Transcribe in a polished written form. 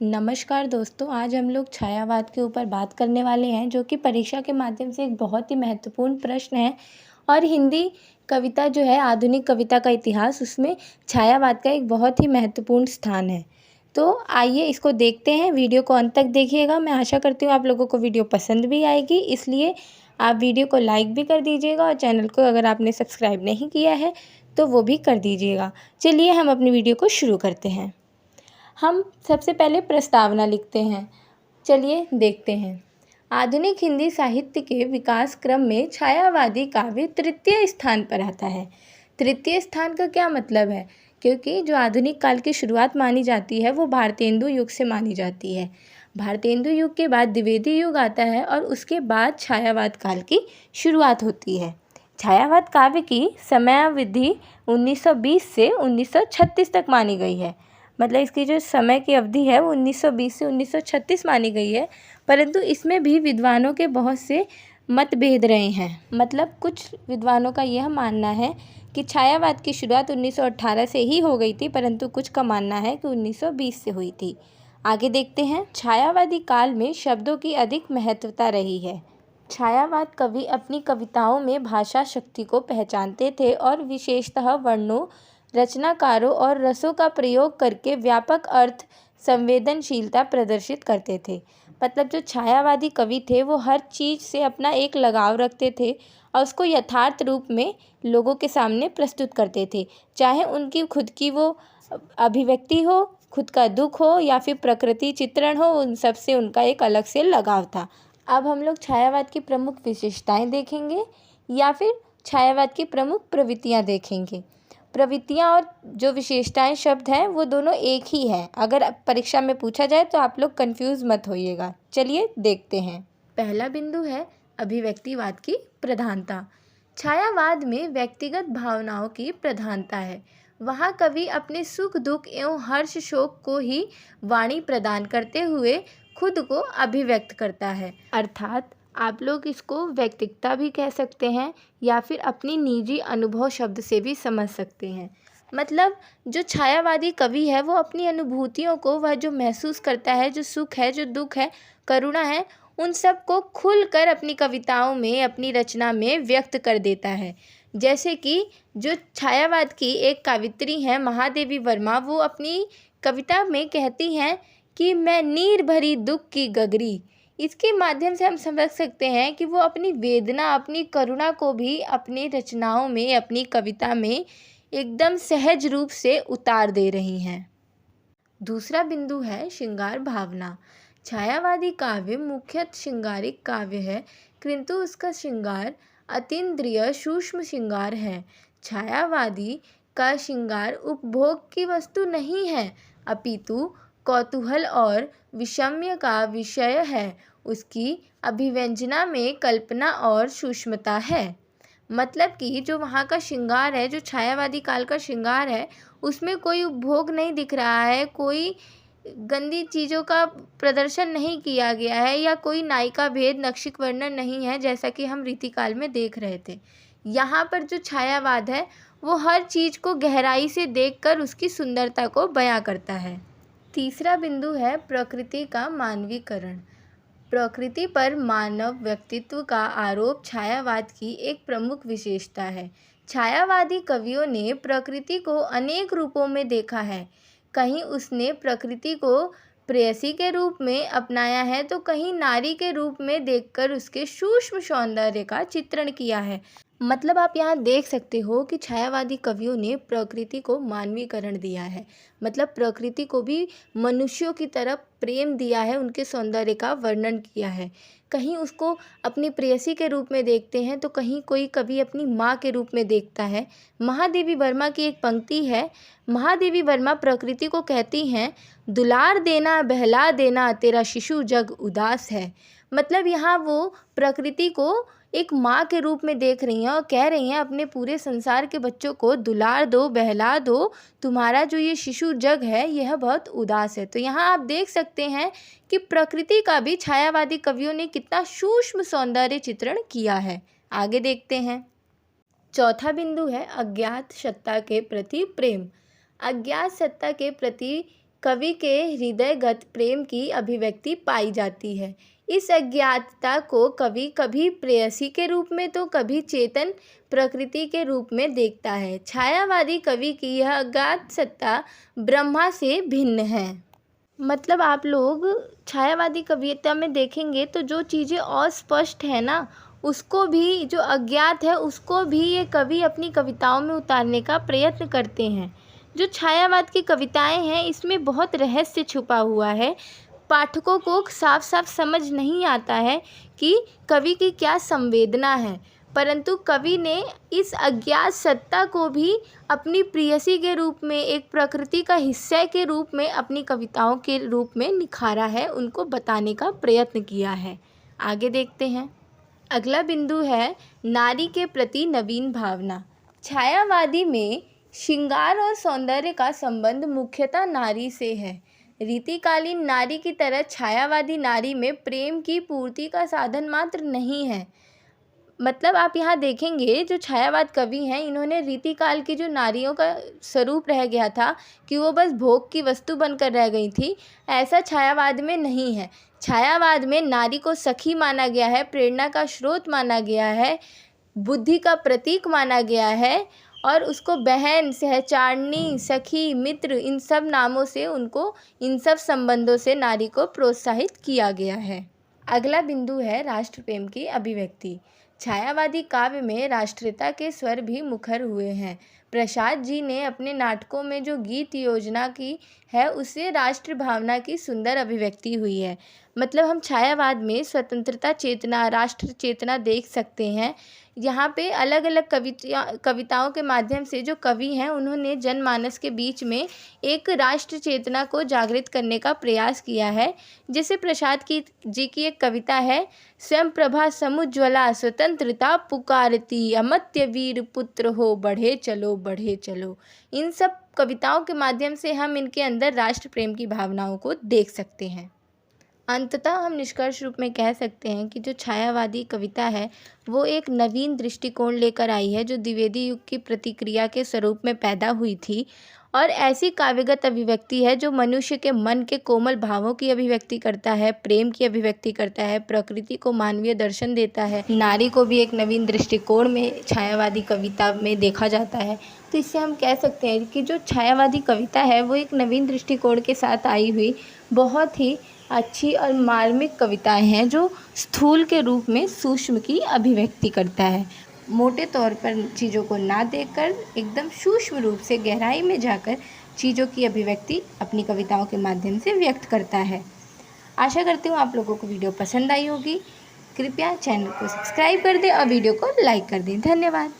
नमस्कार दोस्तों, आज हम लोग छायावाद के ऊपर बात करने वाले हैं जो कि परीक्षा के माध्यम से एक बहुत ही महत्वपूर्ण प्रश्न है। और हिंदी कविता जो है, आधुनिक कविता का इतिहास, उसमें छायावाद का एक बहुत ही महत्वपूर्ण स्थान है। तो आइए इसको देखते हैं। वीडियो को अंत तक देखिएगा। मैं आशा करती हूँ आप लोगों को वीडियो पसंद भी आएगी, इसलिए आप वीडियो को लाइक भी कर दीजिएगा और चैनल को अगर आपने सब्सक्राइब नहीं किया है तो वो भी कर दीजिएगा। चलिए हम अपनी वीडियो को शुरू करते हैं। हम सबसे पहले प्रस्तावना लिखते हैं। चलिए देखते हैं। आधुनिक हिंदी साहित्य के विकास क्रम में छायावादी काव्य तृतीय स्थान पर आता है। तृतीय स्थान का क्या मतलब है? क्योंकि जो आधुनिक काल की शुरुआत मानी जाती है वो भारतेंदु युग से मानी जाती है। भारतेंदु युग के बाद द्विवेदी युग आता है और उसके बाद छायावाद काल की शुरुआत होती है। छायावाद काव्य की समयावधि 1920 से 1936 तक मानी गई है। मतलब इसकी जो समय की अवधि है वो 1920 से 1936 मानी गई है, परंतु इसमें भी विद्वानों के बहुत से मतभेद रहे हैं। मतलब कुछ विद्वानों का यह मानना है कि छायावाद की शुरुआत 1918 से ही हो गई थी, परंतु कुछ का मानना है कि 1920 से हुई थी। आगे देखते हैं। छायावादी काल में शब्दों की अधिक महत्वता रही है। छायावाद कवि अपनी कविताओं में भाषा शक्ति को पहचानते थे और विशेषतः वर्णों, रचनाकारों और रसों का प्रयोग करके व्यापक अर्थ संवेदनशीलता प्रदर्शित करते थे। मतलब जो छायावादी कवि थे वो हर चीज़ से अपना एक लगाव रखते थे और उसको यथार्थ रूप में लोगों के सामने प्रस्तुत करते थे। चाहे उनकी खुद की वो अभिव्यक्ति हो, खुद का दुख हो या फिर प्रकृति चित्रण हो, उन सब से उनका एक अलग से लगाव था। अब हम लोग छायावाद की प्रमुख विशेषताएं देखेंगे या फिर छायावाद की प्रमुख प्रवृत्तियां देखेंगे। प्रवृत्तियां और जो विशेषताएं शब्द हैं वो दोनों एक ही हैं। अगर परीक्षा में पूछा जाए तो आप लोग कंफ्यूज मत होइएगा। चलिए देखते हैं। पहला बिंदु है अभिव्यक्तिवाद की प्रधानता। छायावाद में व्यक्तिगत भावनाओं की प्रधानता है। वहाँ कवि अपने सुख दुख एवं हर्ष शोक को ही वाणी प्रदान करते हुए खुद को अभिव्यक्त करता है। अर्थात आप लोग इसको व्यक्तिकता भी कह सकते हैं या फिर अपनी निजी अनुभव शब्द से भी समझ सकते हैं। मतलब जो छायावादी कवि है वो अपनी अनुभूतियों को, वह जो महसूस करता है, जो सुख है, जो दुख है, करुणा है, उन सब को खुलकर अपनी कविताओं में, अपनी रचना में व्यक्त कर देता है। जैसे कि जो छायावाद की एक कवित्री हैं महादेवी वर्मा, वो अपनी कविता में कहती हैं कि मैं नीर भरी दुख की गगरी। इसके माध्यम से हम समझ सकते हैं कि वो अपनी वेदना, अपनी करुणा को भी अपनी रचनाओं में, अपनी कविता में एकदम सहज रूप से उतार दे रही हैं। दूसरा बिंदु है श्रृंगार भावना। छायावादी काव्य मुख्यतः श्रृंगारिक काव्य है, किंतु उसका श्रृंगार अतीन्द्रिय सूक्ष्म श्रृंगार है। छायावादी का श्रृंगार उपभोग की वस्तु नहीं है, अपितु कौतूहल और विषम्य का विषय है। उसकी अभिव्यंजना में कल्पना और सूक्ष्मता है। मतलब कि जो वहाँ का श्रृंगार है, जो छायावादी काल का श्रृंगार है, उसमें कोई उपभोग नहीं दिख रहा है, कोई गंदी चीज़ों का प्रदर्शन नहीं किया गया है या कोई नायिका भेद, नक्षिक वर्णन नहीं है, जैसा कि हम रीतिकाल में देख रहे थे। यहाँ पर जो छायावाद है वो हर चीज़ को गहराई से देखकर उसकी सुंदरता को बयां करता है। तीसरा बिंदु है प्रकृति का मानवीकरण। प्रकृति पर मानव व्यक्तित्व का आरोप छायावाद की एक प्रमुख विशेषता है। छायावादी कवियों ने प्रकृति को अनेक रूपों में देखा है। कहीं उसने प्रकृति को प्रेयसी के रूप में अपनाया है तो कहीं नारी के रूप में देखकर उसके सूक्ष्म सौंदर्य का चित्रण किया है। मतलब आप यहाँ देख सकते हो कि छायावादी कवियों ने प्रकृति को मानवीकरण दिया है। मतलब प्रकृति को भी मनुष्यों की तरह प्रेम दिया है, उनके सौंदर्य का वर्णन किया है। कहीं उसको अपनी प्रेयसी के रूप में देखते हैं तो कहीं कोई कवि अपनी माँ के रूप में देखता है। महादेवी वर्मा की एक पंक्ति है। महादेवी वर्मा प्रकृति को कहती हैं, दुलार देना बहला देना तेरा शिशु जग उदास है। मतलब यहाँ वो प्रकृति को एक माँ के रूप में देख रही हैं और कह रही हैं अपने पूरे संसार के बच्चों को दुलार दो, बहला दो, तुम्हारा जो ये शिशु जग है यह बहुत उदास है। तो यहाँ आप देख सकते हैं कि प्रकृति का भी छायावादी कवियों ने कितना सूक्ष्म सौंदर्य चित्रण किया है। आगे देखते हैं। चौथा बिंदु है अज्ञात सत्ता के प्रति प्रेम। अज्ञात सत्ता के प्रति कवि के हृदयगत प्रेम की अभिव्यक्ति पाई जाती है। इस अज्ञातता को कवि कभी प्रेयसी के रूप में तो कभी चेतन प्रकृति के रूप में देखता है। छायावादी कवि की यह अज्ञात सत्ता ब्रह्मा से भिन्न है। मतलब आप लोग छायावादी कविता में देखेंगे तो जो चीज़ें अस्पष्ट है ना, उसको भी, जो अज्ञात है उसको भी ये कवि अपनी कविताओं में उतारने का प्रयत्न करते हैं। जो छायावाद की कविताएं हैं इसमें बहुत रहस्य छुपा हुआ है। पाठकों को साफ साफ समझ नहीं आता है कि कवि की क्या संवेदना है, परंतु कवि ने इस अज्ञात सत्ता को भी अपनी प्रेयसी के रूप में, एक प्रकृति का हिस्सा के रूप में अपनी कविताओं के रूप में निखारा है, उनको बताने का प्रयत्न किया है। आगे देखते हैं। अगला बिंदु है नारी के प्रति नवीन भावना। छायावादी में श्रृंगार और सौंदर्य का संबंध मुख्यतः नारी से है। रीतिकालीन नारी की तरह छायावादी नारी में प्रेम की पूर्ति का साधन मात्र नहीं है। मतलब आप यहाँ देखेंगे जो छायावाद कवि हैं, इन्होंने रीतिकाल की जो नारियों का स्वरूप रह गया था कि वो बस भोग की वस्तु बनकर रह गई थी, ऐसा छायावाद में नहीं है। छायावाद में नारी को सखी माना गया है, प्रेरणा का स्रोत माना गया है, बुद्धि का प्रतीक माना गया है और उसको बहन, सहचारिणी, सखी, मित्र, इन सब नामों से, उनको इन सब संबंधों से नारी को प्रोत्साहित किया गया है। अगला बिंदु है राष्ट्र प्रेम की अभिव्यक्ति। छायावादी काव्य में राष्ट्रीयता के स्वर भी मुखर हुए हैं। प्रसाद जी ने अपने नाटकों में जो गीत योजना की है उससे राष्ट्र भावना की सुंदर अभिव्यक्ति हुई है। मतलब हम छायावाद में स्वतंत्रता चेतना, राष्ट्र चेतना देख सकते हैं। यहाँ पे अलग अलग कविताओं के माध्यम से जो कवि हैं उन्होंने जनमानस के बीच में एक राष्ट्र चेतना को जागृत करने का प्रयास किया है। जैसे प्रसाद जी की एक कविता है, स्वयं प्रभा समुज्ज्वला स्वतंत्रता पुकारती, अमर्त्य वीर पुत्र हो बढ़े चलो बढ़े चलो। इन सब कविताओं के माध्यम से हम इनके अंदर राष्ट्र प्रेम की भावनाओं को देख सकते हैं। अंततः हम निष्कर्ष रूप में कह सकते हैं कि जो छायावादी कविता है वो एक नवीन दृष्टिकोण लेकर आई है, जो द्विवेदी युग की प्रतिक्रिया के स्वरूप में पैदा हुई थी और ऐसी काव्यगत अभिव्यक्ति है जो मनुष्य के मन के कोमल भावों की अभिव्यक्ति करता है, प्रेम की अभिव्यक्ति करता है, प्रकृति को मानवीय दर्शन देता है, नारी को भी एक नवीन दृष्टिकोण में छायावादी कविता में देखा जाता है। तो इससे हम कह सकते हैं कि जो छायावादी कविता है वो एक नवीन दृष्टिकोण के साथ आई हुई बहुत ही अच्छी और मार्मिक कविताएं हैं, जो स्थूल के रूप में सूक्ष्म की अभिव्यक्ति करता है। मोटे तौर पर चीज़ों को ना देखकर एकदम सूक्ष्म रूप से गहराई में जाकर चीज़ों की अभिव्यक्ति अपनी कविताओं के माध्यम से व्यक्त करता है। आशा करती हूँ आप लोगों को वीडियो पसंद आई होगी। कृपया चैनल को सब्सक्राइब कर दें और वीडियो को लाइक कर दें। धन्यवाद।